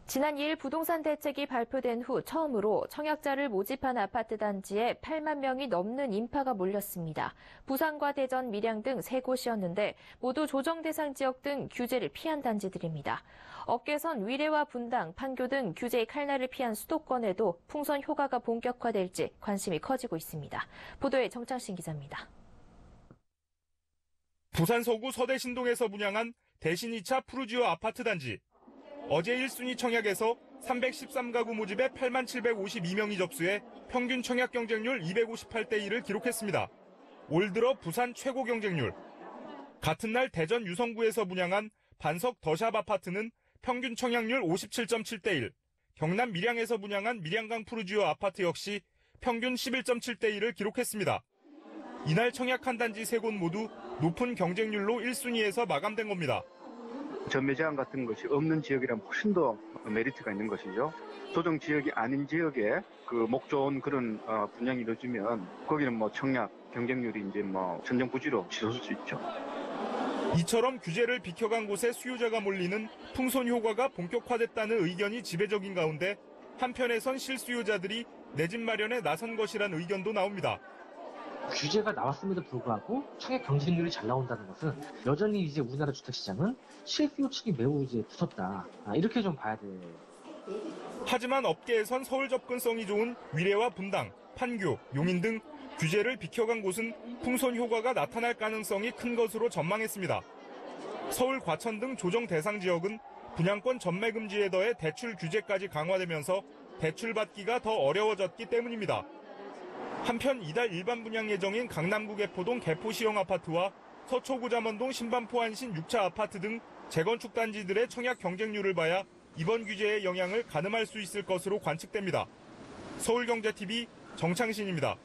지난 2일 부동산 대책이 발표된 후 처음으로 청약자를 모집한 아파트 단지에 8만 명이 넘는 인파가 몰렸습니다. 부산과 대전, 밀양 등 3곳이었는데 모두 조정 대상 지역 등 규제를 피한 단지들입니다. 업계선 위례와 분당, 판교 등 규제의 칼날을 피한 수도권에도 풍선 효과가 본격화될지 관심이 커지고 있습니다. 보도에 정창신 기자입니다. 부산 서구 서대신동에서 분양한 대신 2차 푸르지오 아파트 단지. 어제 1순위 청약에서 313가구 모집에 8만 752명이 접수해 평균 청약 경쟁률 258대 1을 기록했습니다. 올 들어 부산 최고 경쟁률. 같은 날 대전 유성구에서 분양한 반석 더샵 아파트는 평균 청약률 57.7대 1. 경남 밀양에서 분양한 밀양강 푸르지오 아파트 역시 평균 11.7대 1을 기록했습니다. 이날 청약한 단지 3곳 모두 높은 경쟁률로 1순위에서 마감된 겁니다. 전매 제한 같은 것이 없는 지역이라면 훨씬 더 메리트가 있는 것이죠. 조정 지역이 아닌 지역에 목 좋은 그런 분양이 이루어지면 거기는 청약 경쟁률이 이제 천정부지로 치솟을 수 있죠. 이처럼 규제를 비켜간 곳에 수요자가 몰리는 풍선 효과가 본격화됐다는 의견이 지배적인 가운데 한편에선 실수요자들이 내 집 마련에 나선 것이란 의견도 나옵니다. 규제가 나왔음에도 불구하고 청약 경쟁률이 잘 나온다는 것은 여전히 이제 우리나라 주택시장은 실수요 측이 매우 이제 두텁다. 이렇게 좀 봐야 돼요. 하지만 업계에선 서울 접근성이 좋은 위례와 분당, 판교, 용인 등 규제를 비켜간 곳은 풍선 효과가 나타날 가능성이 큰 것으로 전망했습니다. 서울 과천 등 조정 대상 지역은 분양권 전매 금지에 더해 대출 규제까지 강화되면서 대출받기가 더 어려워졌기 때문입니다. 한편 이달 일반 분양 예정인 강남구 개포동 개포시형 아파트와 서초구 잠원동 신반포 안신 6차 아파트 등 재건축 단지들의 청약 경쟁률을 봐야 이번 규제의 영향을 가늠할 수 있을 것으로 관측됩니다. 서울경제TV 정창신입니다.